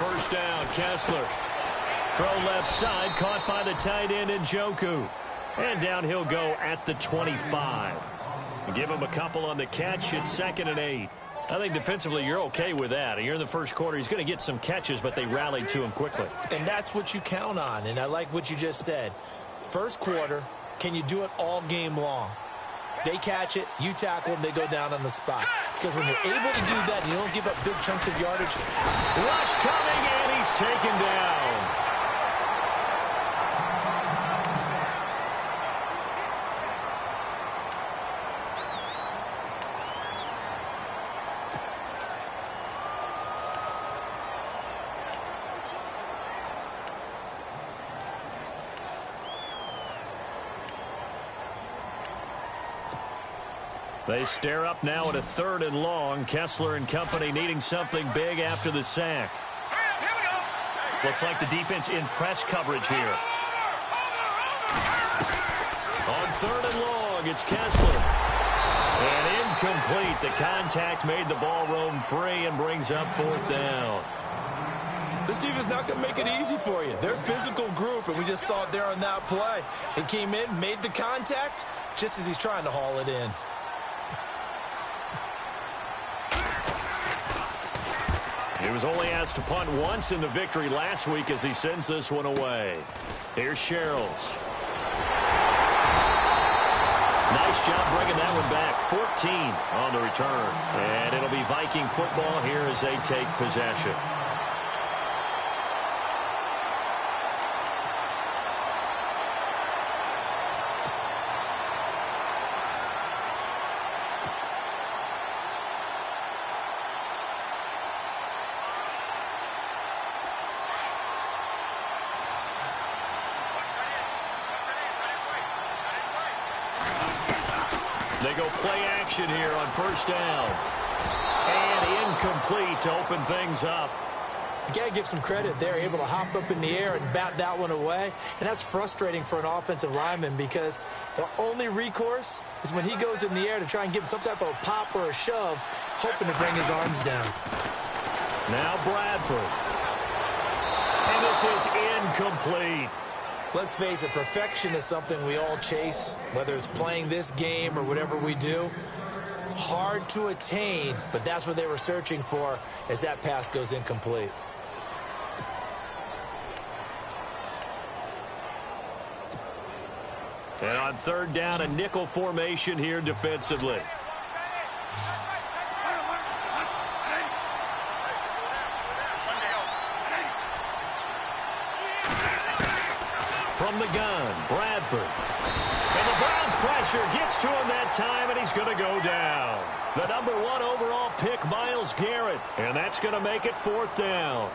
first down. Kessler. Throw left side, caught by the tight end Njoku. And down he'll go at the 25. Give him a couple on the catch. It's 2nd and 8. I think defensively you're okay with that. You're in the first quarter. He's going to get some catches, but they rallied to him quickly. And that's what you count on, and I like what you just said. First quarter, can you do it all game long? They catch it, you tackle them, they go down on the spot. Because when you're able to do that, you don't give up big chunks of yardage. Rush coming, and he's taken down. They stare up now at a 3rd and long. Kessler and company needing something big after the sack. Looks like the defense in press coverage here. On 3rd and long, it's Kessler. And incomplete. The contact made the ball roam free and brings up 4th down. This defense is not going to make it easy for you. They're a physical group, and we just saw it there on that play. It came in, made the contact, just as he's trying to haul it in. He was only asked to punt once in the victory last week as he sends this one away. Here's Sherrills. Nice job bringing that one back. 14 on the return. And it'll be Viking football here as they take possession. They go play action here on first down. And incomplete to open things up. You got to give some credit there, able to hop up in the air and bat that one away. And that's frustrating for an offensive lineman because the only recourse is when he goes in the air to try and give him some type of a pop or a shove, hoping to bring his arms down. Now Bradford. And this is incomplete. Let's face it, perfection is something we all chase, whether it's playing this game or whatever we do. Hard to attain, but that's what they were searching for as that pass goes incomplete. And on 3rd down, a nickel formation here defensively. From the gun, Bradford. And the Browns pressure gets to him that time, and he's going to go down. The number 1 overall pick, Myles Garrett. And that's going to make it 4th down.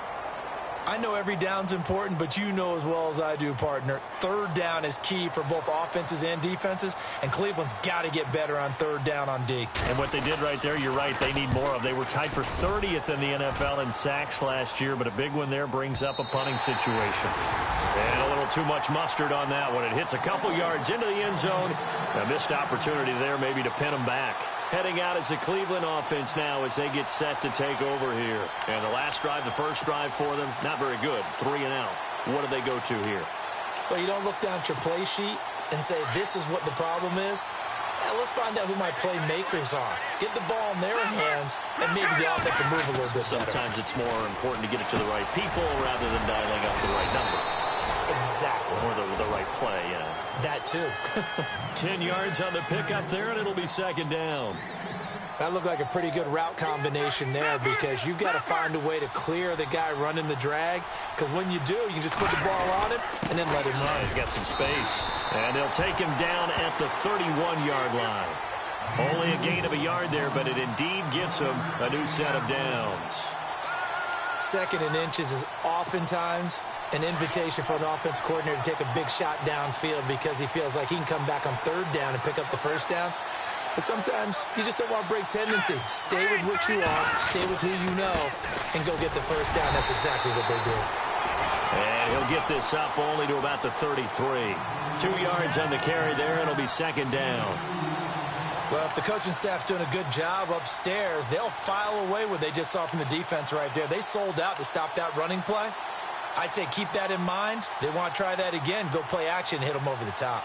I know every down's important, but you know as well as I do, partner, 3rd down is key for both offenses and defenses, and Cleveland's got to get better on 3rd down on D. And what they did right there, you're right, they need more of. They were tied for 30th in the NFL in sacks last year, but a big one there brings up a punting situation. And a little too much mustard on that one. It hits a couple yards into the end zone. A missed opportunity there maybe to pin them back. Heading out as the Cleveland offense now as they get set to take over here. And the last drive, the first drive for them, not very good. 3 and out. What do they go to here? Well, you don't look down at your play sheet and say, this is what the problem is. Now, let's find out who my playmakers are. Get the ball in their hands, and maybe the offense will move a little bit better. Sometimes it's more important to get it to the right people rather than dialing up the right number. Exactly. Or the right play, yeah. That too. 10 yards on the pickup there, and it'll be 2nd down. That looked like a pretty good route combination there because you've got to find a way to clear the guy running the drag, because when you do, you can just put the ball on him and then let him run. He's got some space. And they'll take him down at the 31-yard line. Only a gain of a yard there, but it indeed gets him a new set of downs. 2nd and inches is oftentimes an invitation for an offense coordinator to take a big shot downfield because he feels like he can come back on 3rd down and pick up the first down. But sometimes you just don't want to break tendency. Stay with what you are, stay with who you know, and go get the first down. That's exactly what they did. And he'll get this up only to about the 33. 2 yards on the carry there, and it'll be 2nd down. Well, if the coaching staff's doing a good job upstairs, they'll file away what they just saw from the defense right there. They sold out to stop that running play. I'd say keep that in mind. They want to try that again. Go play action, hit them over the top.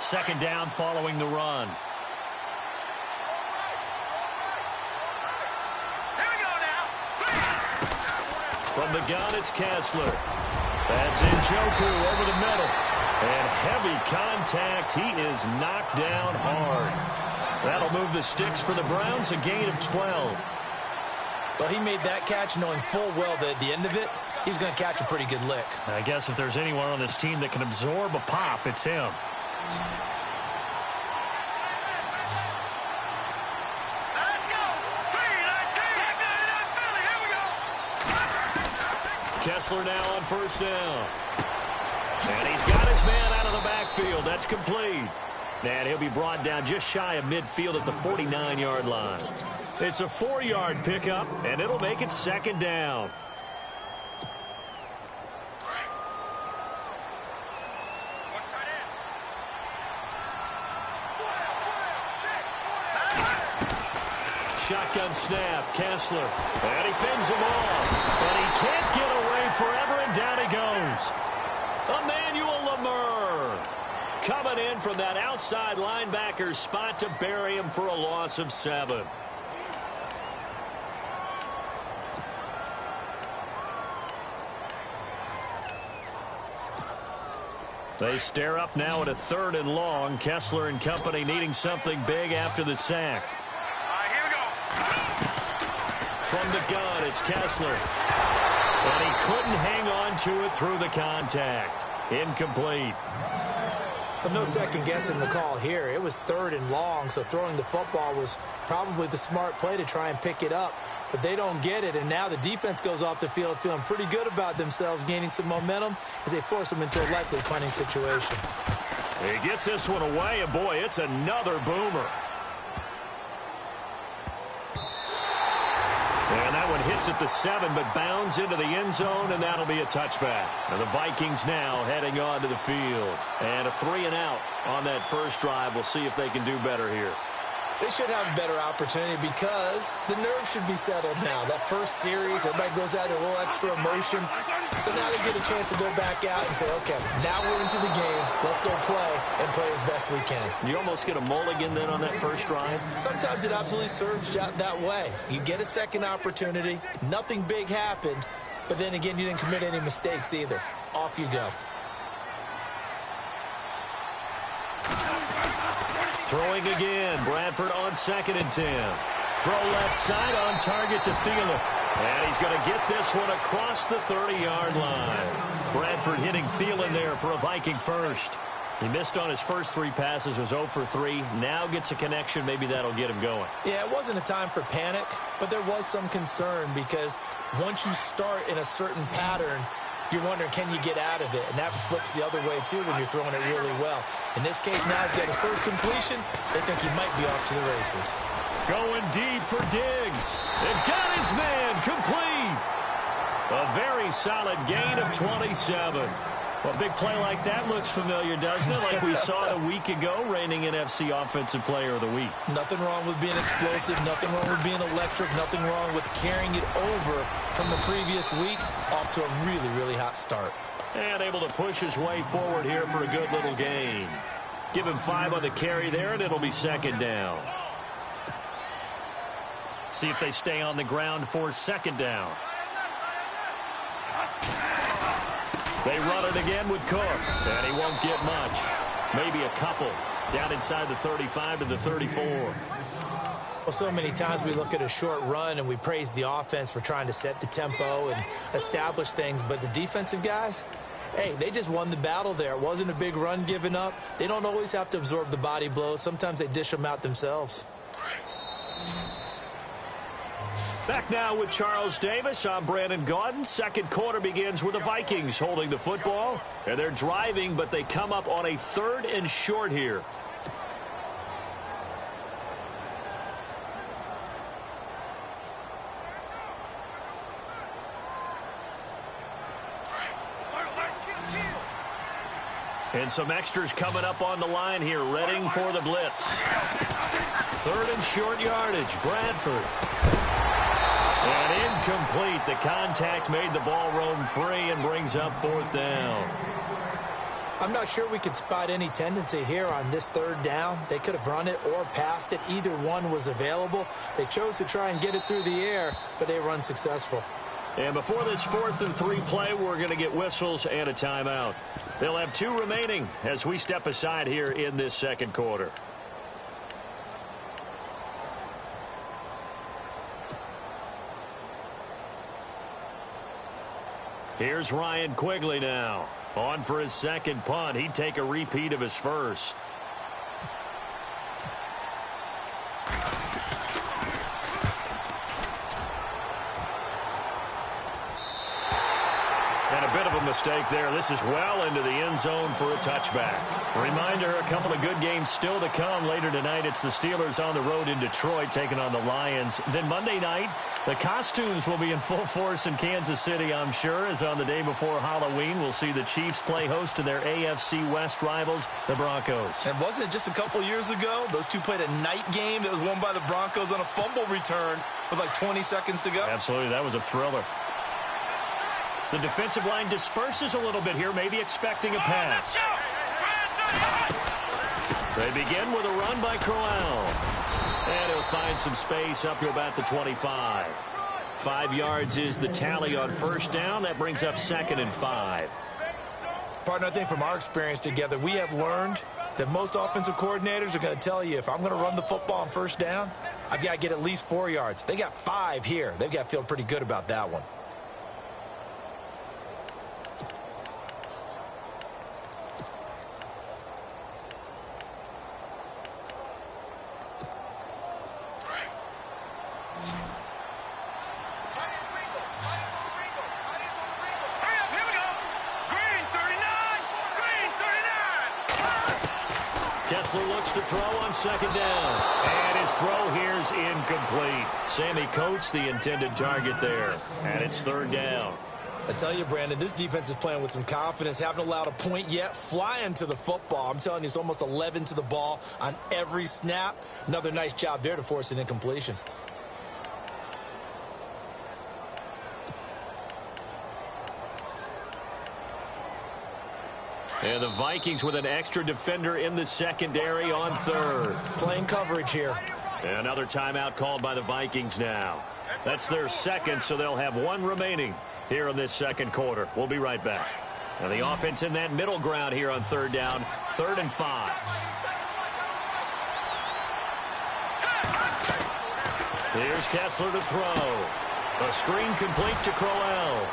Second down following the run. From the gun, it's Kessler. That's Njoku over the middle. And heavy contact. He is knocked down hard. That'll move the sticks for the Browns, a gain of 12. Well, he made that catch knowing full well that at the end of it, he's going to catch a pretty good lick. I guess if there's anyone on this team that can absorb a pop, it's him. Kessler now on first down. And he's got his man out of the backfield. That's complete. And he'll be brought down just shy of midfield at the 49-yard line. It's a 4-yard pickup, and it'll make it second down. Shotgun snap, Kessler, and he fends him off, and he can't get away forever, and down he goes. Emmanuel Lamur coming in from that outside linebacker spot to bury him for a loss of 7. They stare up now at a 3rd and long. Kessler and company needing something big after the sack. From the gun, it's Kessler. And he couldn't hang on to it through the contact. Incomplete. But no second guessing the call here. It was 3rd and long, so throwing the football was probably the smart play to try and pick it up. But they don't get it, and now the defense goes off the field feeling pretty good about themselves, gaining some momentum as they force them into a likely punting situation. He gets this one away, and boy, it's another boomer. And that one hits at the 7, but bounds into the end zone, and that'll be a touchback. And the Vikings now heading on to the field. And a 3-and-out on that first drive. We'll see if they can do better here. They should have a better opportunity because the nerves should be settled now. That first series, everybody goes out with a little extra emotion. So now they get a chance to go back out and say, okay, now we're into the game. Let's go play and play as best we can. You almost get a mulligan then on that first drive? Sometimes it absolutely serves that way. You get a second opportunity. Nothing big happened. But then again, you didn't commit any mistakes either. Off you go. Throwing again. Bradford on 2nd and 10. Throw left side on target to Thielen. And he's going to get this one across the 30-yard line. Bradford hitting Thielen there for a Viking first. He missed on his first 3 passes, was 0 for 3. Now gets a connection. Maybe that'll get him going. Yeah, it wasn't a time for panic, but there was some concern because once you start in a certain pattern, you're wondering, can you get out of it? And that flips the other way, too, when you're throwing it really well. In this case, now he's got his first completion. They think he might be off to the races. Going deep for Diggs. And got his man complete. A very solid gain of 27. Well, a big play like that looks familiar, doesn't it? Like we saw a week ago, reigning NFC Offensive Player of the Week. Nothing wrong with being explosive. Nothing wrong with being electric. Nothing wrong with carrying it over from the previous week off to a really, really hot start. And able to push his way forward here for a good little gain. Give him 5 on the carry there, and it'll be second down. See if they stay on the ground for second down. They run it again with Cook, and he won't get much. Maybe a couple down inside the 35 to the 34. Well, so many times we look at a short run and we praise the offense for trying to set the tempo and establish things, but the defensive guys, hey, they just won the battle there. It wasn't a big run given up. They don't always have to absorb the body blows. Sometimes they dish them out themselves. Back now with Charles Davis. I'm Brandon Gaudin. Second quarter begins with the Vikings holding the football. And they're driving, but they come up on a 3rd and short here. And some extras coming up on the line here, readying for the blitz. Third and short yardage, Bradford. And incomplete. The contact made the ball roam free and brings up fourth down. I'm not sure we could spot any tendency here on this third down. They could have run it or passed it. Either one was available. They chose to try and get it through the air, but they were unsuccessful. And before this 4th and 3 play, we're going to get whistles and a timeout. They'll have 2 remaining as we step aside here in this second quarter. Here's Ryan Quigley now. On for his second punt. He'd take a repeat of his first. And a bit of a mistake there. This is well into the end zone for a touchback. Reminder, a couple of good games still to come. Later tonight, it's the Steelers on the road in Detroit taking on the Lions. Then Monday night, the costumes will be in full force in Kansas City, I'm sure, as on the day before Halloween, we'll see the Chiefs play host to their AFC West rivals, the Broncos. And wasn't it just a couple years ago, those two played a night game that was won by the Broncos on a fumble return with like 20 seconds to go? Absolutely, that was a thriller. The defensive line disperses a little bit here, maybe expecting a pass. They begin with a run by Crowell. And he'll find some space up to about the 25. 5 yards is the tally on first down. That brings up 2nd and 5. Partner, I think from our experience together, we have learned that most offensive coordinators are going to tell you, if I'm going to run the football on first down, I've got to get at least 4 yards. They got 5 here. They've got to feel pretty good about that one. Looks to throw on second down. And his throw here's incomplete. Sammy Coates, the intended target there. And it's 3rd down. I tell you, Brandon, this defense is playing with some confidence. Haven't allowed a point yet. Flying to the football. I'm telling you, it's almost 11 to the ball on every snap. Another nice job there to force an incompletion. And the Vikings with an extra defender in the secondary on 3rd. Playing coverage here. Another timeout called by the Vikings now. That's their 2nd, so they'll have 1 remaining here in this second quarter. We'll be right back. And the offense in that middle ground here on 3rd down, 3rd and 5. Here's Kessler to throw. A screen complete to Crowell.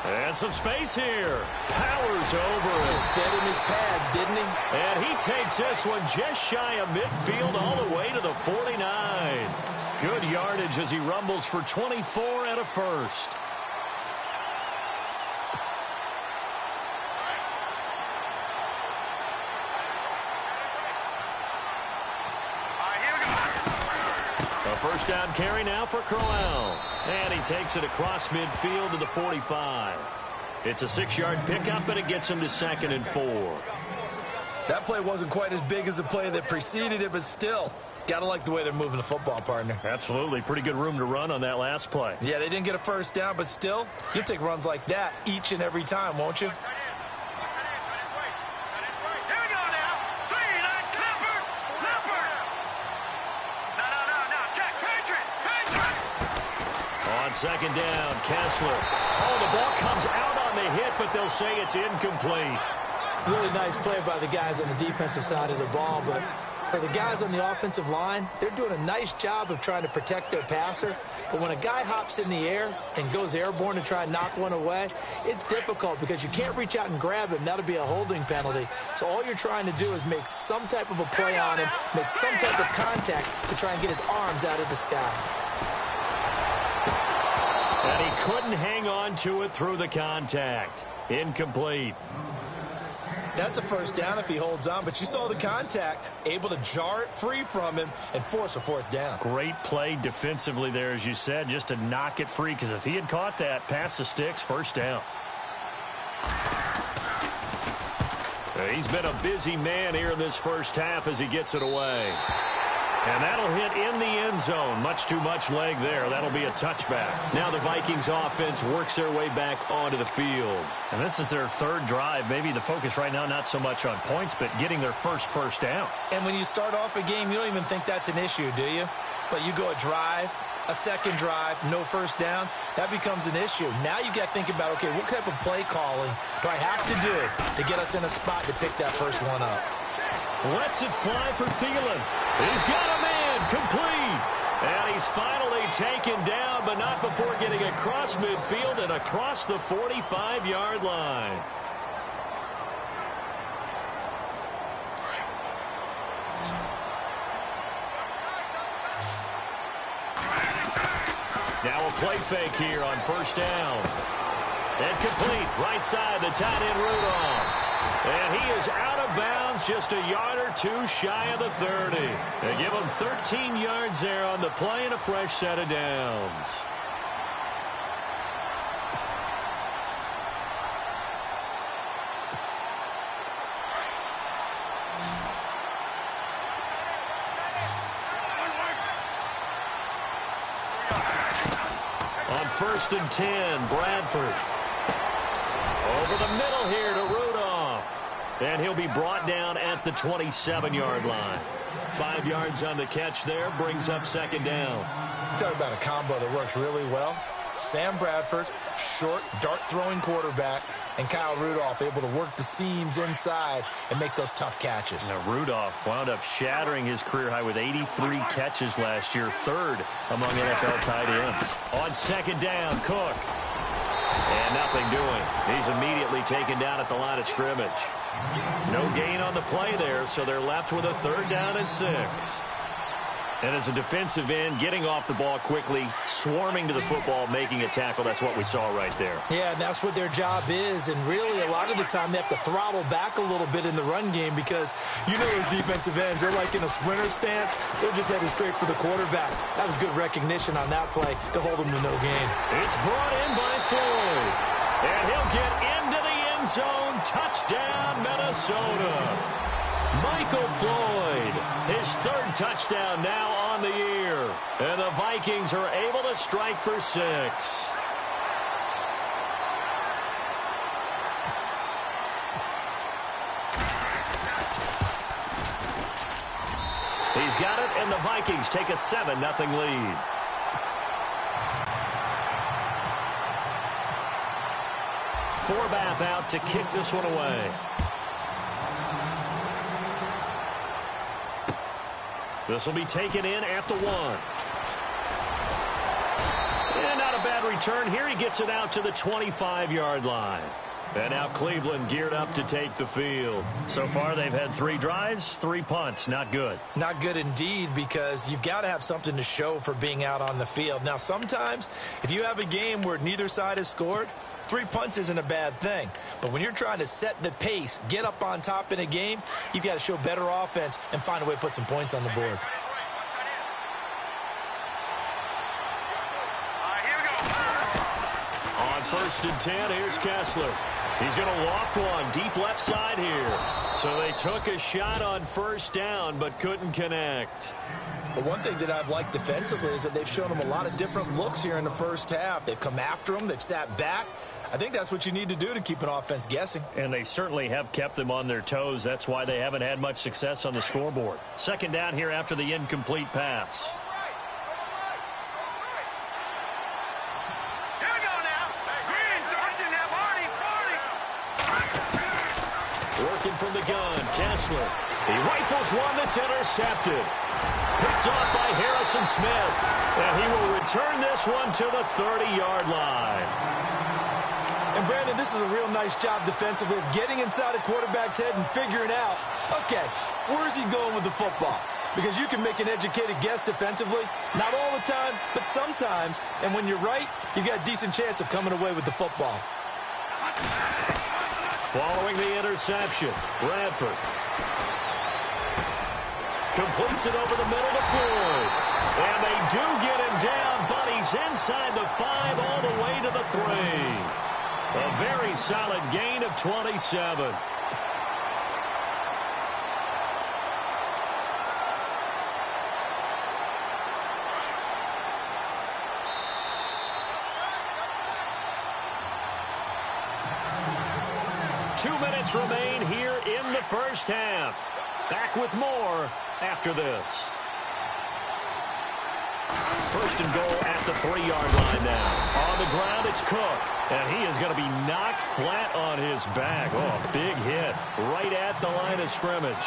And some space here. Powers over. Just fed in his pads, didn't he? And he takes this one just shy of midfield all the way to the 49. Good yardage as he rumbles for 24 and a first. A first down carry now for Crowell. And he takes it across midfield to the 45. It's a 6-yard pickup, but it gets him to 2nd and 4. That play wasn't quite as big as the play that preceded it, but still, gotta like the way they're moving the football, partner. Absolutely. Pretty good room to run on that last play. Yeah, they didn't get a first down, but still, you'll take runs like that each and every time, won't you? Second down, Kessler. Oh, the ball comes out on the hit, but they'll say it's incomplete. Really nice play by the guys on the defensive side of the ball, but for the guys on the offensive line, they're doing a nice job of trying to protect their passer. But when a guy hops in the air and goes airborne to try and knock one away, it's difficult because you can't reach out and grab him. That'll be a holding penalty. So all you're trying to do is make some type of a play on him, make some type of contact to try and get his arms out of the sky. And he couldn't hang on to it through the contact. Incomplete. That's a first down if he holds on, but you saw the contact, able to jar it free from him and force a 4th down. Great play defensively there, as you said, just to knock it free, because if he had caught that, past the sticks, first down. He's been a busy man here in this first half as he gets it away. And that'll hit in the end zone. Much too much leg there. That'll be a touchback. Now the Vikings offense works their way back onto the field. And this is their third drive. Maybe the focus right now not so much on points, but getting their first down. And when you start off a game, you don't even think that's an issue, do you? But you go a drive, a second drive, no first down, that becomes an issue. Now you got to think about, okay, what type of play calling do I have to do to get us in a spot to pick that first one up? Lets it fly for Thielen. He's got a man complete. And he's finally taken down, but not before getting across midfield and across the 45-yard line. Now a play fake here on first down. And complete. Right side, the tight end Rudolph. And he is out of bounds, just a yard or two shy of the 30. They give him 13 yards there on the play and a fresh set of downs. On 1st and 10, Bradford. Over the middle here to Rudolph. And he'll be brought down at the 27-yard line. 5 yards on the catch there, brings up second down. You talk about a combo that works really well. Sam Bradford, short, dart-throwing quarterback, and Kyle Rudolph able to work the seams inside and make those tough catches. Now, Rudolph wound up shattering his career high with 83 catches last year, third among NFL tight ends. On second down, Cook. And nothing doing. He's immediately taken down at the line of scrimmage. No gain on the play there, so they're left with a 3rd down and 6. And as a defensive end, getting off the ball quickly, swarming to the football, making a tackle, that's what we saw right there. Yeah, and that's what their job is. And really, a lot of the time, they have to throttle back a little bit in the run game because you know those defensive ends, they're like in a sprinter stance. They're just headed straight for the quarterback. That was good recognition on that play to hold them to no gain. It's brought in by Floyd. And he'll get into the end zone. Touchdown, Minnesota. Michael Floyd, his 3rd touchdown now on the year. And the Vikings are able to strike for 6. He's got it, and the Vikings take a 7-0 lead. Forbath out to kick this one away. This will be taken in at the 1. And not a bad return here. He gets it out to the 25-yard line. And now Cleveland geared up to take the field. So far, they've had 3 drives, 3 punts. Not good. Not good indeed, because you've got to have something to show for being out on the field. Now, sometimes, if you have a game where neither side has scored, 3 punts isn't a bad thing. But when you're trying to set the pace, get up on top in a game, you've got to show better offense and find a way to put some points on the board. On 1st and 10, here's Kessler. He's going to loft one deep left side here. So they took a shot on 1st down, but couldn't connect. But one thing that I've liked defensively is that they've shown them a lot of different looks here in the first half. They've come after them. They've sat back. I think that's what you need to do to keep an offense guessing. And they certainly have kept them on their toes. That's why they haven't had much success on the scoreboard. 2nd down here after the incomplete pass. Working from the gun, Kessler. He rifles one that's intercepted. Picked off by Harrison Smith. And he will return this one to the 30-yard line. And, Brandon, this is a real nice job defensively of getting inside a quarterback's head and figuring out, okay, where's he going with the football? Because you can make an educated guess defensively. Not all the time, but sometimes. And when you're right, you've got a decent chance of coming away with the football. Following the interception, Bradford completes it over the middle to Floyd. And they do get him down, but he's inside the 5 all the way to the 3. A very solid gain of 27. 2 minutes remain here in the first half. Back with more after this. First and goal at the 3-yard line now. On the ground, it's Cook. And he is going to be knocked flat on his back. Oh, big hit right at the line of scrimmage.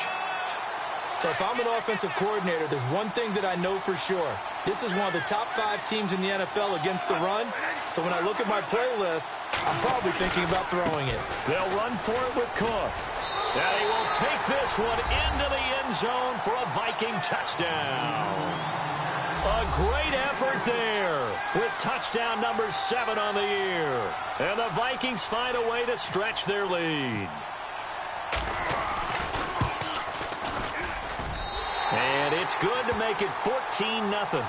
So if I'm an offensive coordinator, there's one thing that I know for sure. This is one of the top 5 teams in the NFL against the run. So when I look at my play list, I'm probably thinking about throwing it. They'll run for it with Cook. And he will take this one into the end zone for a Viking touchdown. A great effort there with touchdown number 7 on the year. And the Vikings find a way to stretch their lead. And it's good to make it 14-0.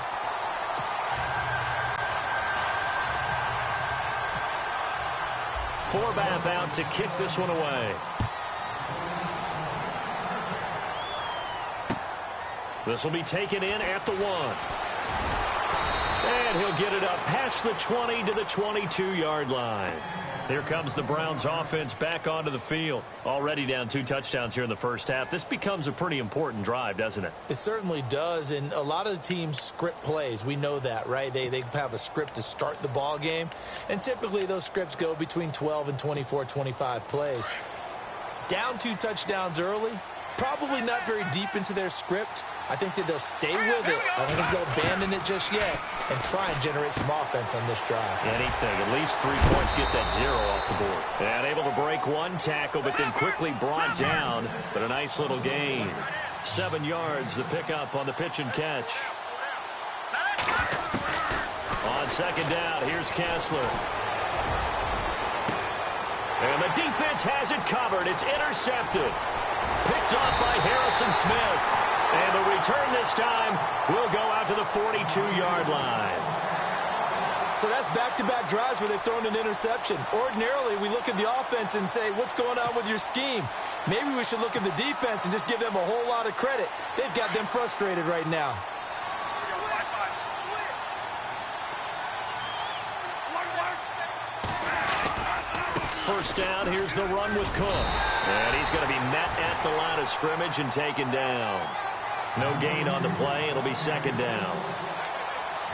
Forbath out to kick this one away. This will be taken in at the 1. And he'll get it up past the 20 to the 22-yard line. Here comes the Browns offense back onto the field. Already down 2 touchdowns here in the first half. This becomes a pretty important drive, doesn't it? It certainly does, and a lot of the teams script plays. We know that, right? They have a script to start the ball game, and typically those scripts go between 12 and 24, 25 plays. Down 2 touchdowns early, probably not very deep into their script. I think that they'll stay with it. I don't think they'll abandon it just yet and try and generate some offense on this drive. Anything. At least 3 points, get that 0 off the board. And able to break 1 tackle, but then quickly brought down. But a nice little gain. 7 yards, the pickup on the pitch and catch. On second down, here's Kessler. And the defense has it covered. It's intercepted. Picked off by Harrison Smith. And the return this time will go out to the 42-yard line. So that's back-to-back drives where they've thrown an interception. Ordinarily, we look at the offense and say, what's going on with your scheme? Maybe we should look at the defense and just give them a whole lot of credit. They've got them frustrated right now. First down, here's the run with Cook. And he's going to be met at the line of scrimmage and taken down. No gain on the play. It'll be second down.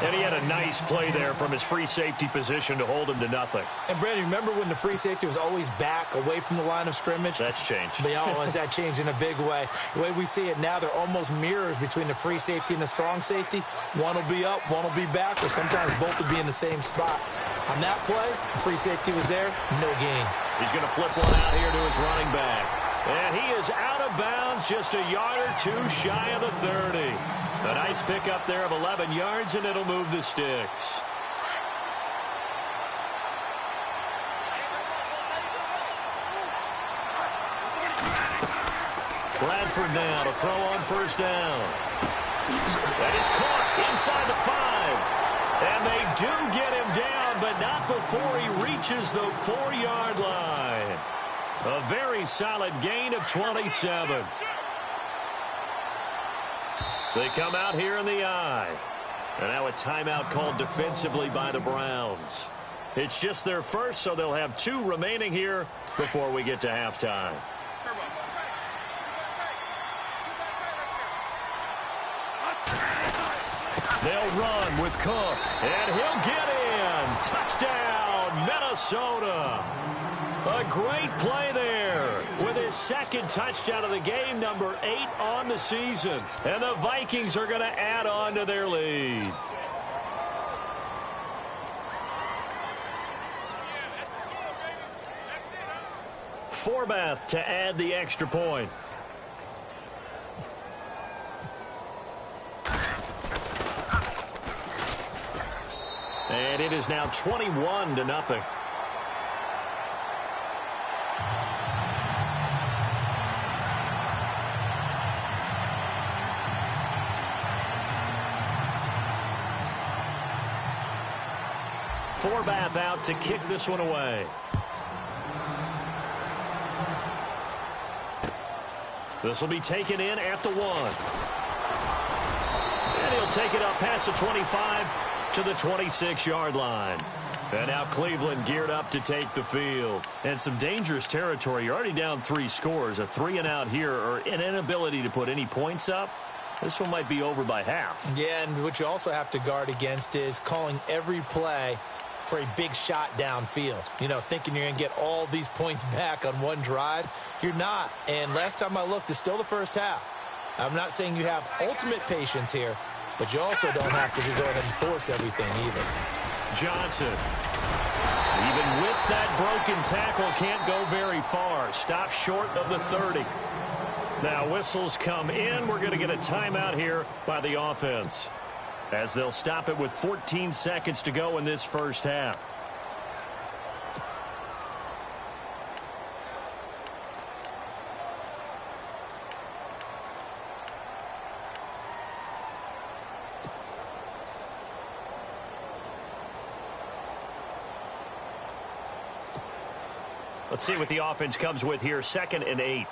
And he had a nice play there from his free safety position to hold him to nothing. And, Brandon, remember when the free safety was always back, away from the line of scrimmage? That's changed. That changed in a big way. The way we see it now, they're almost mirrors between the free safety and the strong safety. One will be up, one will be back, or sometimes both will be in the same spot. On that play, the free safety was there, no gain. He's going to flip one out here to his running back. And he is out of bounds, just a yard or 2 shy of the 30. A nice pickup there of 11 yards, and it'll move the sticks. Bradford now to throw on first down. That is caught inside the 5. And they do get him down, but not before he reaches the 4-yard line. A very solid gain of 27. They come out here in the eye. And now a timeout called defensively by the Browns. It's just their first, so they'll have 2 remaining here before we get to halftime. They'll run with Cook, and he'll get in. Touchdown, Minnesota. A great play there with his 2nd touchdown of the game, number 8 on the season. And the Vikings are going to add on to their lead. Forbath to add the extra point. And it is now 21-0. Forbath out to kick this one away. This will be taken in at the 1. And he'll take it up past the 25 to the 26-yard line. And now Cleveland geared up to take the field. And some dangerous territory. You're already down 3 scores. A 3-and-out here, or an inability to put any points up. This one might be over by half. Yeah, and what you also have to guard against is calling every play for a big shot downfield. You know, thinking you're going to get all these points back on one drive. You're not. And last time I looked, it's still the first half. I'm not saying you have ultimate patience here, but you also don't have to go ahead and force everything either. Johnson, even with that broken tackle, can't go very far. Stop short of the 30. Now whistles come in. We're going to get a timeout here by the offense, as they'll stop it with 14 seconds to go in this first half. Let's see what the offense comes with here. 2nd and 8.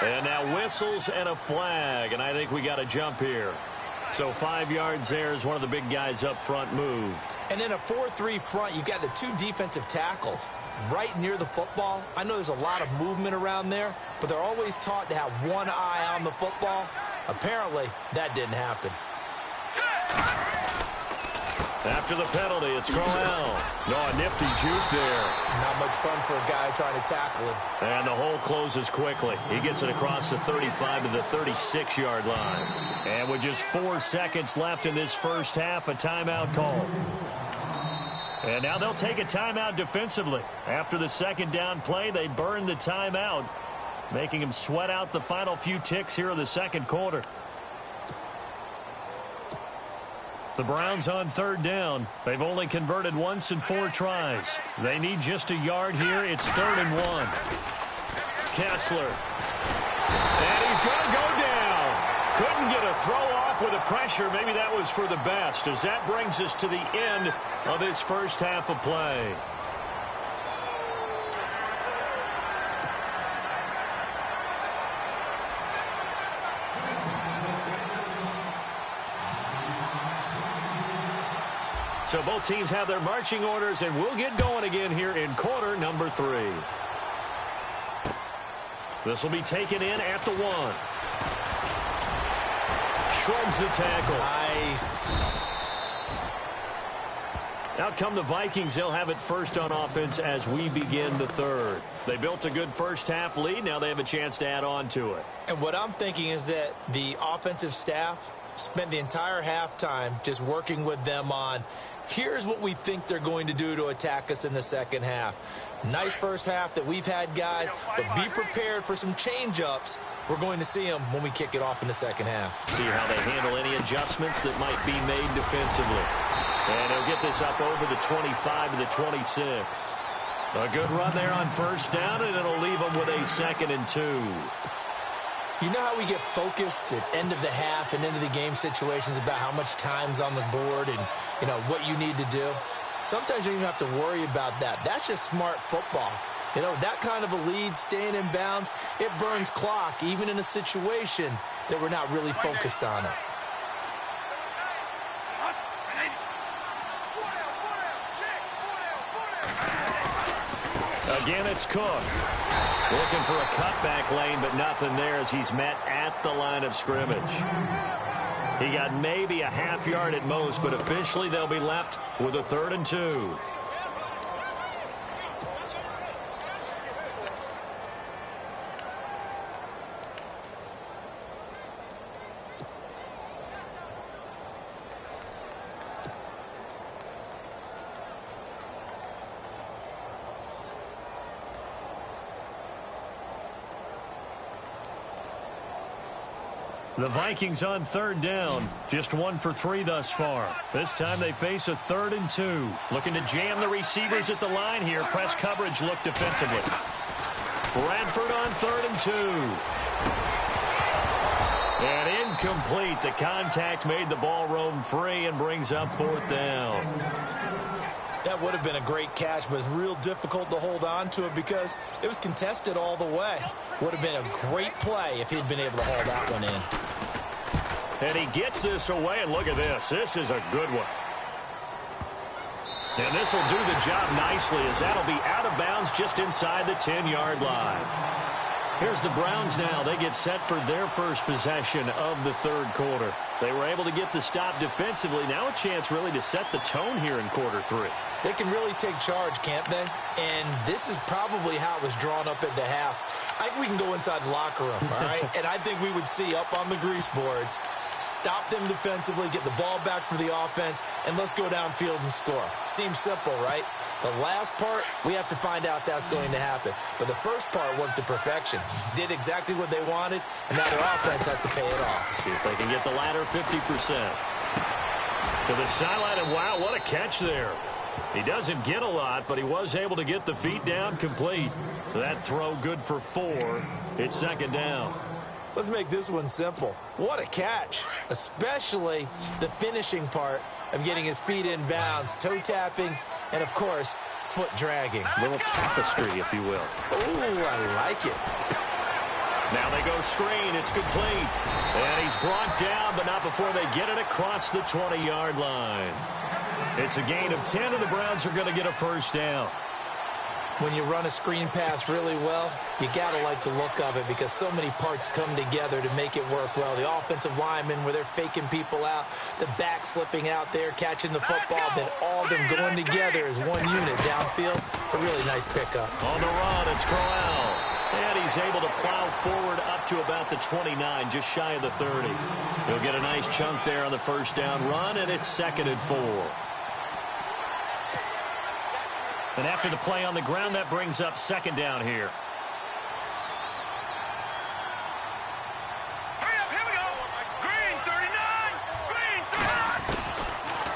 And now whistles and a flag, and I think we got a jump here. So 5 yards there as one of the big guys up front moved. And in a 4-3 front, you've got the 2 defensive tackles right near the football. I know there's a lot of movement around there, but they're always taught to have one eye on the football. Apparently, that didn't happen. After the penalty, it's Crowell. No, a nifty juke there. Not much fun for a guy trying to tackle him. And the hole closes quickly. He gets it across the 35 to the 36-yard line. And with just 4 seconds left in this first half, a timeout call. And now they'll take a timeout defensively. After the second down play, they burn the timeout, making him sweat out the final few ticks here in the second quarter. The Browns on 3rd down. They've only converted once in 4 tries. They need just a yard here. It's 3rd and 1. Kessler. And he's going to go down. Couldn't get a throw off with the pressure. Maybe that was for the best, as that brings us to the end of this first half of play. So both teams have their marching orders, and we'll get going again here in quarter number 3. This will be taken in at the 1. Shrugs the tackle. Nice. Out come the Vikings. They'll have it first on offense as we begin the 3rd. They built a good first half lead. Now they have a chance to add on to it. And what I'm thinking is that the offensive staff spent the entire halftime just working with them on, here's what we think they're going to do to attack us in the second half. Nice first half that we've had, guys, but be prepared for some change-ups. We're going to see them when we kick it off in the second half. See how they handle any adjustments that might be made defensively. And he'll get this up over the 25 to the 26. A good run there on first down, and it'll leave them with a 2nd and 2. You know how we get focused at end of the half and into the game situations about how much time's on the board and, you know, what you need to do? Sometimes you don't even have to worry about that. That's just smart football. You know, that kind of a lead, staying in bounds, it burns clock, even in a situation that we're not really focused on it. Again, it's Cook. Looking for a cutback lane, but nothing there as he's met at the line of scrimmage. He got maybe a half yard at most, but officially they'll be left with a 3rd and 2. The Vikings on 3rd down. Just 1 for 3 thus far. This time they face a 3rd and 2. Looking to jam the receivers at the line here. Press coverage look defensively. Bradford on 3rd and 2. And incomplete. The contact made the ball roam free and brings up 4th down. That would have been a great catch, but it's real difficult to hold on to it because it was contested all the way. Would have been a great play if he'd been able to haul that one in. And he gets this away, and look at this. This is a good one. And this will do the job nicely as that'll be out of bounds just inside the 10-yard line. Here's the Browns now. They get set for their first possession of the third quarter. They were able to get the stop defensively. Now a chance really to set the tone here in quarter three. They can really take charge, can't they? And this is probably how it was drawn up at the half. I think we can go inside the locker room, all right? And I think we would see up on the grease boards, stop them defensively, get the ball back for the offense, and let's go downfield and score. Seems simple, right? The last part, we have to find out that's going to happen. But the first part worked to perfection. Did exactly what they wanted, and now their offense has to pay it off. See if they can get the latter 50%. To the sideline, and wow, what a catch there. He doesn't get a lot, but he was able to get the feet down complete. That throw good for 4. It's second down. Let's make this one simple. What a catch, especially the finishing part of getting his feet in bounds, toe tapping, and, of course, foot dragging. A little tapestry, if you will. Ooh, I like it. Now they go screen. It's complete. And he's brought down, but not before they get it across the 20-yard line. It's a gain of 10, and the Browns are going to get a first down. When you run a screen pass really well, you got to like the look of it because so many parts come together to make it work well. The offensive linemen, where they're faking people out, the back slipping out there, catching the football, then all of them going together as one unit downfield. A really nice pickup. On the run, it's Corral. And he's able to plow forward up to about the 29, just shy of the 30. He'll get a nice chunk there on the first down run, and it's second and 4. And after the play on the ground, that brings up second down here. Hurry up, here we go. Green 39, green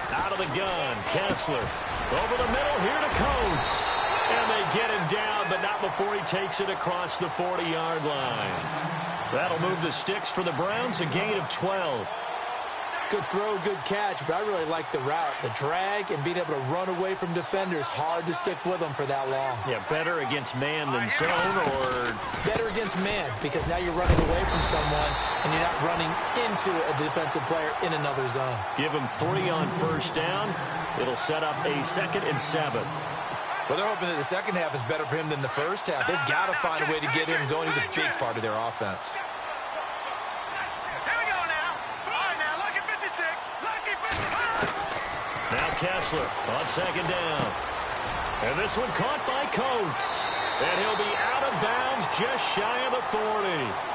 39. Out of the gun, Kessler. Over the middle, here to Coates. And they get him down, but not before he takes it across the 40-yard line. That'll move the sticks for the Browns, a gain of 12. Good throw, good catch, but I really like the route. The drag and being able to run away from defenders, hard to stick with them for that long. Yeah, better against man than zone, or better against man, because now you're running away from someone and you're not running into a defensive player in another zone. Give him 3 on first down. It'll set up a 2nd and 7. Well, they're hoping that the second half is better for him than the first half. They've got to find a way to get him going. He's a big part of their offense. Now Kessler on second down. And this one caught by Coates. And he'll be out of bounds just shy of the 40.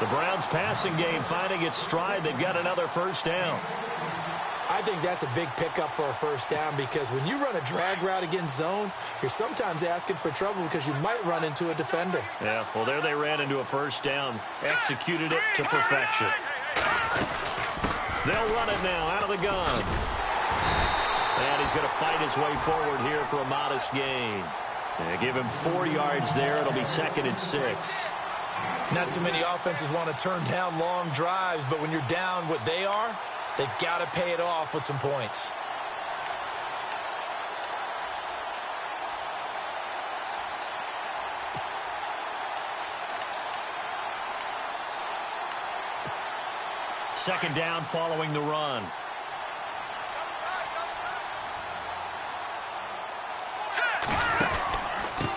The Browns passing game finding its stride. They've got another first down. I think that's a big pickup for a first down because when you run a drag route against zone, you're sometimes asking for trouble because you might run into a defender. Yeah, well, there they ran into a first down. Executed it to perfection. They'll run it now out of the gun. And he's going to fight his way forward here for a modest gain. And give him 4 yards there. It'll be 2nd and 6. Not too many offenses want to turn down long drives, but when you're down what they are, they've got to pay it off with some points. Second down following the run.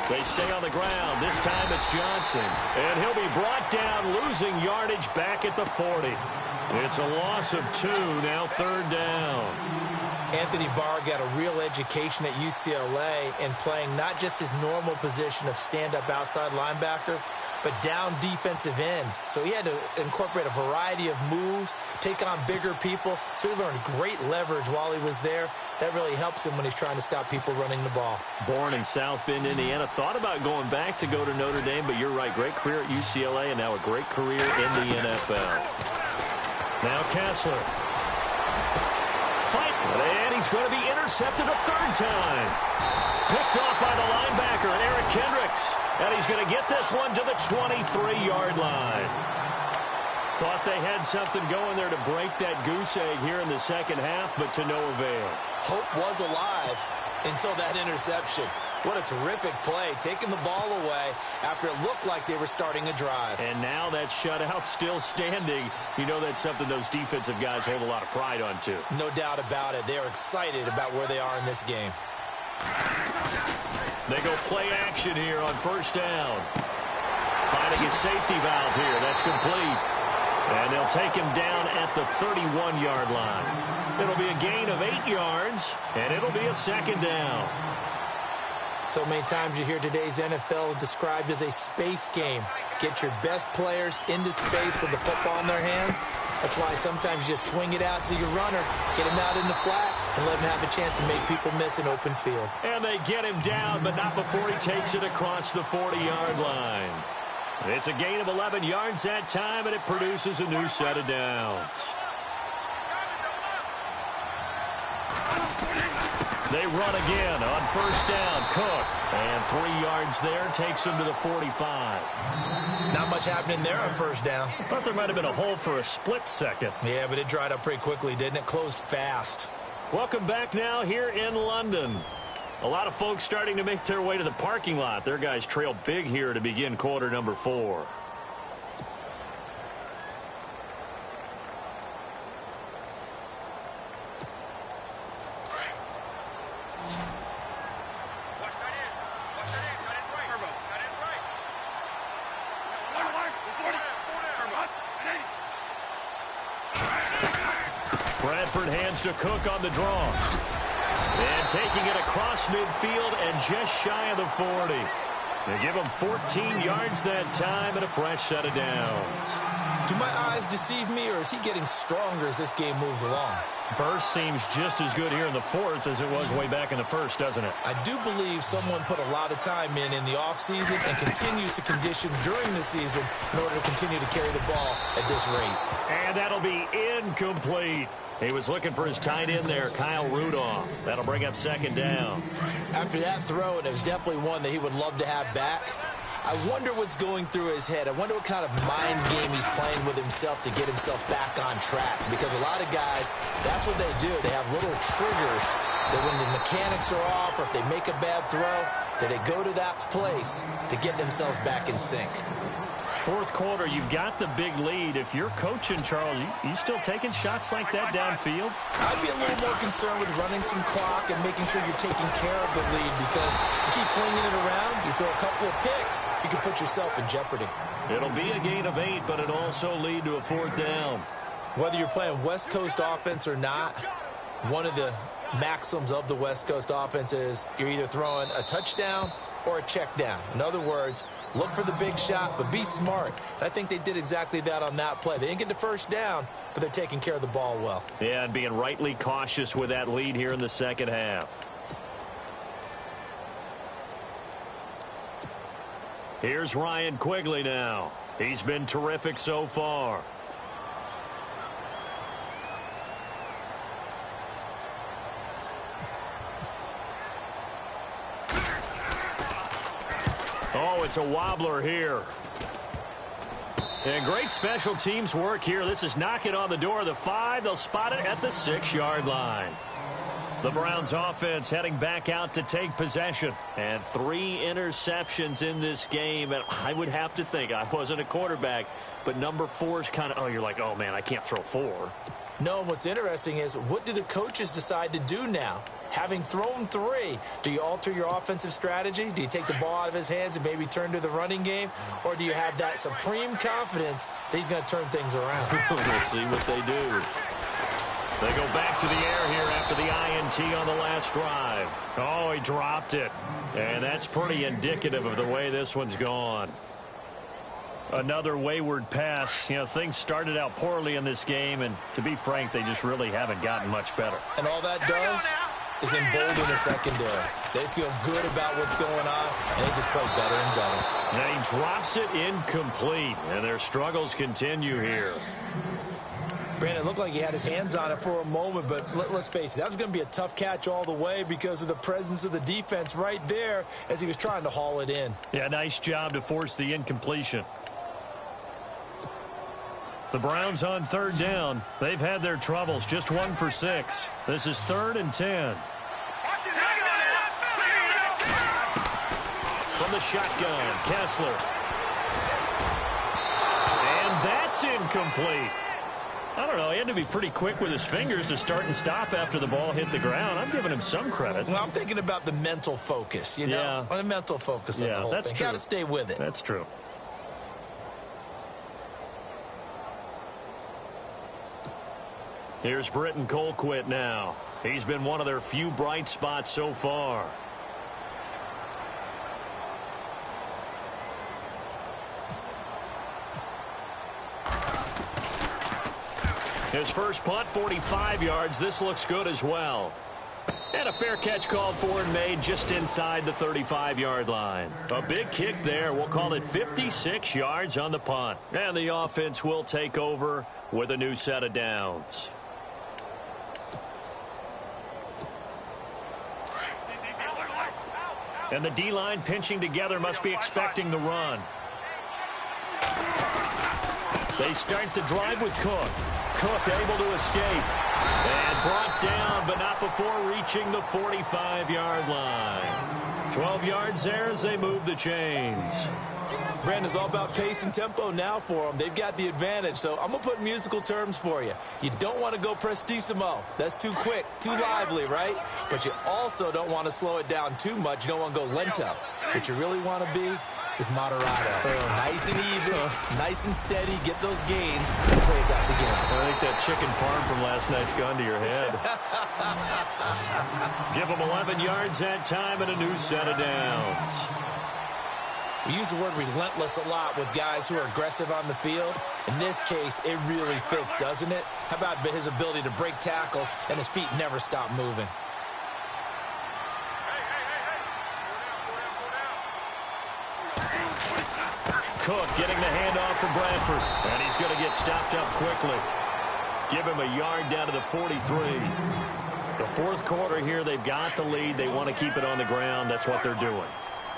They stay on the ground. This time it's Johnson. And he'll be brought down, losing yardage back at the 40. It's a loss of 2, now 3rd down. Anthony Barr got a real education at UCLA in playing not just his normal position of stand-up outside linebacker, but down defensive end. So he had to incorporate a variety of moves, take on bigger people. So he learned great leverage while he was there. That really helps him when he's trying to stop people running the ball. Born in South Bend, Indiana. Thought about going back to go to Notre Dame, but you're right. Great career at UCLA and now a great career in the NFL. Now Kessler. Fight. And he's going to be intercepted a 3rd time. Picked off by the linebacker, Eric Kendricks. And he's going to get this one to the 23-yard line. Thought they had something going there to break that goose egg here in the second half, but to no avail. Hope was alive. until that interception. What a terrific play, taking the ball away after it looked like they were starting a drive. And now that shutout still standing. You know that's something those defensive guys hold a lot of pride on, too. No doubt about it. They are excited about where they are in this game. They go play action here on first down. Finding a safety valve here. That's complete. And they'll take him down at the 31-yard line. It'll be a gain of 8 yards, and it'll be a second down. So many times you hear today's NFL described as a space game. Get your best players into space with the football in their hands. That's why sometimes you just swing it out to your runner, get him out in the flat, and let him have a chance to make people miss an open field. And they get him down, but not before he takes it across the 40-yard line. It's a gain of 11 yards that time, and it produces a new set of downs. They run again on first down. Cook. And 3 yards there takes him to the 45. Not much happening there on first down. I thought there might have been a hole for a split second. Yeah, but it dried up pretty quickly, didn't it? Closed fast. Welcome back now here in London. A lot of folks starting to make their way to the parking lot. Their guys trail big here to begin quarter number 4. Bradford hands to Cook on the draw. And taking it across midfield and just shy of the 40. They give him 14 yards that time and a fresh set of downs. Do my eyes deceive me, or is he getting stronger as this game moves along? Burst seems just as good here in the 4th as it was way back in the 1st, doesn't it? I do believe someone put a lot of time in the offseason and continues to condition during the season in order to continue to carry the ball at this rate. And that'll be incomplete. He was looking for his tight end there, Kyle Rudolph. That'll bring up second down. After that throw, and it was definitely one that he would love to have back, I wonder what's going through his head. I wonder what kind of mind game he's playing with himself to get himself back on track. Because a lot of guys, that's what they do. They have little triggers that when the mechanics are off or if they make a bad throw, that they go to that place to get themselves back in sync. 4th quarter, you've got the big lead. If you're coaching, Charles, you still taking shots like that downfield? I'd be a little more concerned with running some clock and making sure you're taking care of the lead, because you keep flinging it around, you throw a couple of picks, you can put yourself in jeopardy. It'll be a gain of 8, but it'll also lead to a 4th down. Whether you're playing West Coast offense or not, one of the maxims of the West Coast offense is you're either throwing a touchdown or a check down. In other words, look for the big shot, but be smart. I think they did exactly that on that play. They didn't get the first down, but they're taking care of the ball well. Yeah, and being rightly cautious with that lead here in the second half. Here's Ryan Quigley now. He's been terrific so far. Oh, it's a wobbler here. And great special teams work here. This is knocking on the door of the 5. They'll spot it at the 6-yard line. The Browns offense heading back out to take possession. And 3 interceptions in this game. And I would have to think, I wasn't a quarterback, but number 4 is kind of, oh, you're like, oh, man, I can't throw 4. No, what's interesting is, what do the coaches decide to do now? Having thrown 3, do you alter your offensive strategy? Do you take the ball out of his hands and maybe turn to the running game? Or do you have that supreme confidence that he's going to turn things around? We'll see what they do. They go back to the air here after the INT on the last drive. Oh, he dropped it. And that's pretty indicative of the way this one's gone. Another wayward pass. You know, things started out poorly in this game, and to be frank, they just really haven't gotten much better. And all that does is embolden the secondary. They feel good about what's going on, and they just play better and better. And he drops it incomplete, and their struggles continue here. Brandon, it looked like he had his hands on it for a moment, but let's face it, that was going to be a tough catch all the way because of the presence of the defense right there as he was trying to haul it in. Yeah, nice job to force the incompletion. The Browns on 3rd down. They've had their troubles, just 1 for 6. This is 3rd and 10. from the shotgun. Kessler. And that's incomplete. I don't know. He had to be pretty quick with his fingers to start and stop after the ball hit the ground. I'm giving him some credit. Well, I'm thinking about the mental focus, you know? Yeah. The mental focus of the whole that's thing. true. Got to stay with it. That's true. Here's Britton Colquitt now. He's been one of their few bright spots so far. His first punt, 45 yards. This looks good as well. And a fair catch called for and made just inside the 35-yard line. A big kick there. We'll call it 56 yards on the punt. And the offense will take over with a new set of downs. And the D-line pinching together must be expecting the run. They start the drive with Cook. Cook able to escape. And brought down, but not before reaching the 45-yard line. 12 yards there as they move the chains. Brandon, it's all about pace and tempo now for them. They've got the advantage, so I'm going to put musical terms for you. You don't want to go prestissimo. That's too quick, too lively, right? But you also don't want to slow it down too much. You don't want to go lento. What you really want to be is moderato. Nice and even, nice and steady, get those gains, and close out the game. I think that chicken parm from last night's gone to your head. Give them 11 yards that time and a new set of downs. We use the word relentless a lot with guys who are aggressive on the field. In this case, it really fits, doesn't it? How about his ability to break tackles and his feet never stop moving? Cook getting the handoff for Bradford. And he's going to get stopped up quickly. Give him a yard down to the 43. The fourth quarter here, they've got the lead. They want to keep it on the ground. That's what they're doing.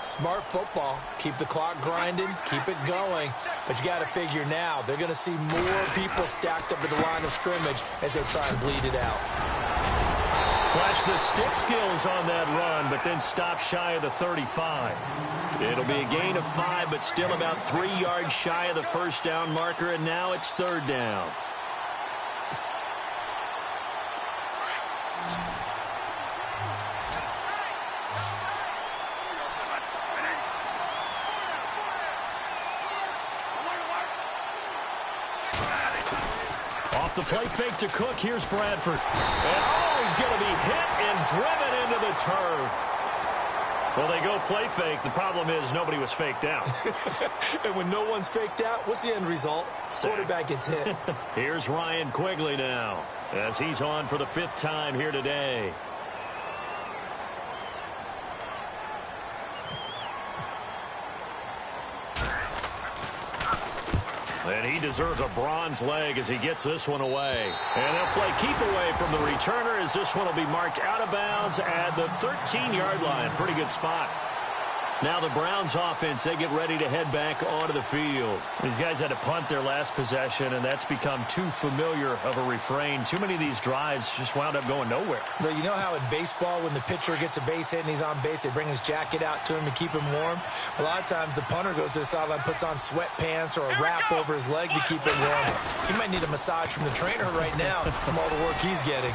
Smart football. Keep the clock grinding. Keep it going. But you got to figure now, they're going to see more people stacked up at the line of scrimmage as they try and bleed it out. Flash the stick skills on that run, but then stop shy of the 35. It'll be a gain of 5, but still about 3 yards shy of the first down marker, and now it's third down. Off the play fake to Cook. Here's Bradford. And, he's going to be hit and driven into the turf. Well, they go play fake. The problem is nobody was faked out. And when no one's faked out, what's the end result? Quarterback gets hit. Here's Ryan Quigley now as he's on for the 5th time here today. And he deserves a bronze leg as he gets this one away. And they'll play keep away from the returner as this one will be marked out of bounds at the 13-yard line. Pretty good spot. Now the Browns offense, they get ready to head back onto the field. These guys had to punt their last possession, and that's become too familiar of a refrain. Too many of these drives just wound up going nowhere. Well, you know how in baseball, when the pitcher gets a base hit and he's on base, they bring his jacket out to him to keep him warm? A lot of times the punter goes to the sideline, puts on sweatpants or a wrap over his leg to keep it warm. He might need a massage from the trainer right now from all the work he's getting.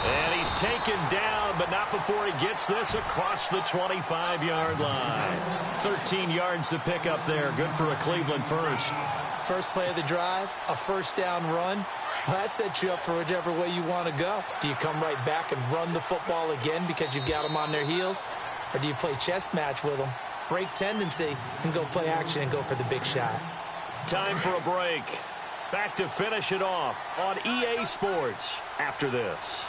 And he's taken down, but not before he gets this across the 25-yard line. 13 yards to pick up there. Good for a Cleveland first. First play of the drive, a first down run. Well, that sets you up for whichever way you want to go. Do you come right back and run the football again because you've got them on their heels? Or do you play chess match with them, break tendency, and go play action and go for the big shot? Time for a break. Back to finish it off on EA Sports after this.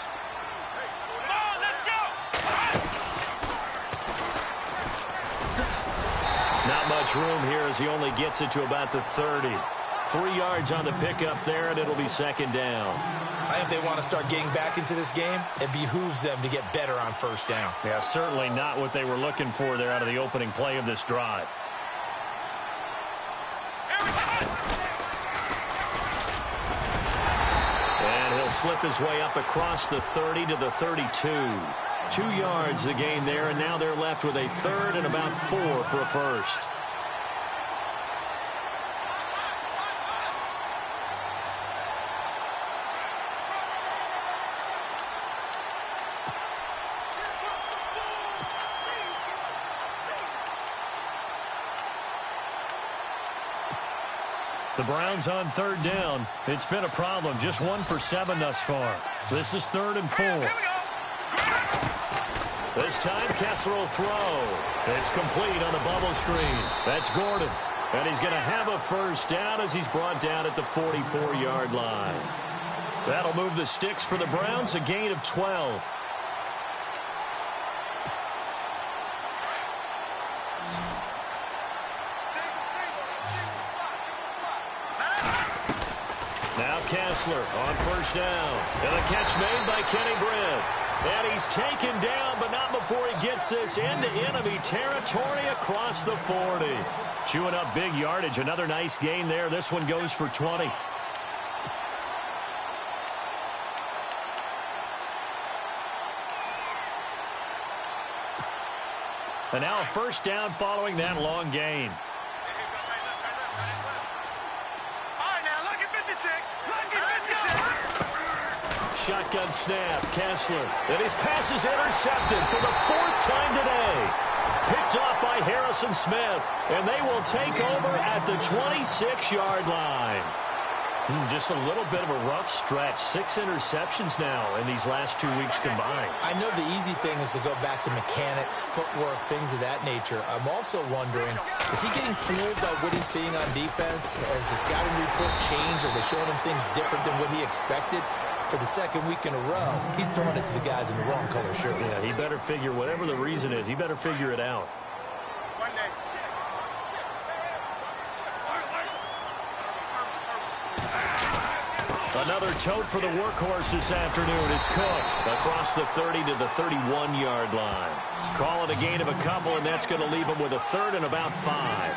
Not much room here as he only gets it to about the 30. 3 yards on the pickup there, and it'll be second down. I think if they want to start getting back into this game, it behooves them to get better on first down. Yeah, certainly not what they were looking for there out of the opening play of this drive. And he'll slip his way up across the 30 to the 32. 2 yards the gain there, and now they're left with a third and about 4 for a first. The Browns on 3rd down. It's been a problem. Just 1 for 7 thus far. This is 3rd and 4. This time, Kessler will throw. It's complete on the bubble screen. That's Gordon. And he's going to have a first down as he's brought down at the 44-yard line. That'll move the sticks for the Browns, a gain of 12. Now Kessler on 1st down. And a catch made by Kenny Britt. And he's taken down, but not before he gets this into enemy territory across the 40. Chewing up big yardage. Another nice gain there. This one goes for 20. And now a first down following that long gain. Shotgun snap, Kessler. And his pass is intercepted for the 4th time today. Picked off by Harrison Smith. And they will take over at the 26-yard line. Just a little bit of a rough stretch. 6 interceptions now in these last 2 weeks combined. I know the easy thing is to go back to mechanics, footwork, things of that nature. I'm also wondering, is he getting fooled by what he's seeing on defense? Has the scouting report changed? Are they showing him things different than what he expected? For the 2nd week in a row, he's throwing it to the guys in the wrong color shirts. Yeah, he better figure, whatever the reason is, he better figure it out. Another tote for the workhorse this afternoon. It's Cook across the 30 to the 31-yard line. Call it a gain of a couple, and that's going to leave him with a 3rd and about 5.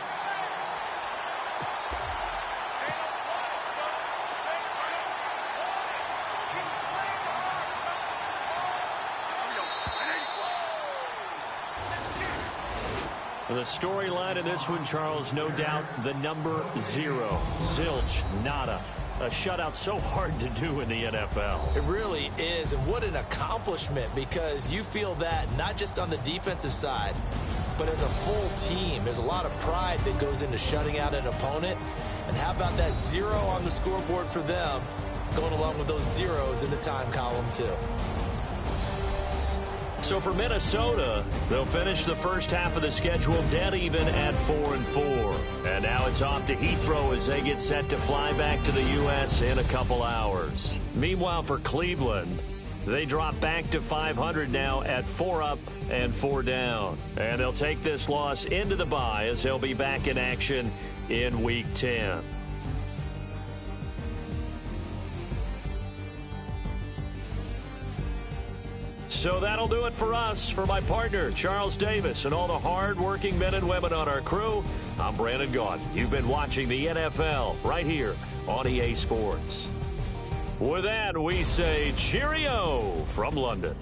The storyline in this one, Charles, no doubt the number 0. Zilch, nada. A shutout so hard to do in the NFL. It really is, and what an accomplishment, because you feel that not just on the defensive side, but as a full team. There's a lot of pride that goes into shutting out an opponent. And how about that 0 on the scoreboard for them, going along with those zeros in the time column, too. So for Minnesota, they'll finish the first half of the schedule dead even at 4-4. And now it's off to Heathrow as they get set to fly back to the U.S. in a couple hours. Meanwhile, for Cleveland, they drop back to 500 now at 4 up and 4 down. And they'll take this loss into the bye as they'll be back in action in Week 10. So that'll do it for us. For my partner, Charles Davis, and all the hard-working men and women on our crew, I'm Brandon Gaudin. You've been watching the NFL right here on EA Sports. With that, we say cheerio from London.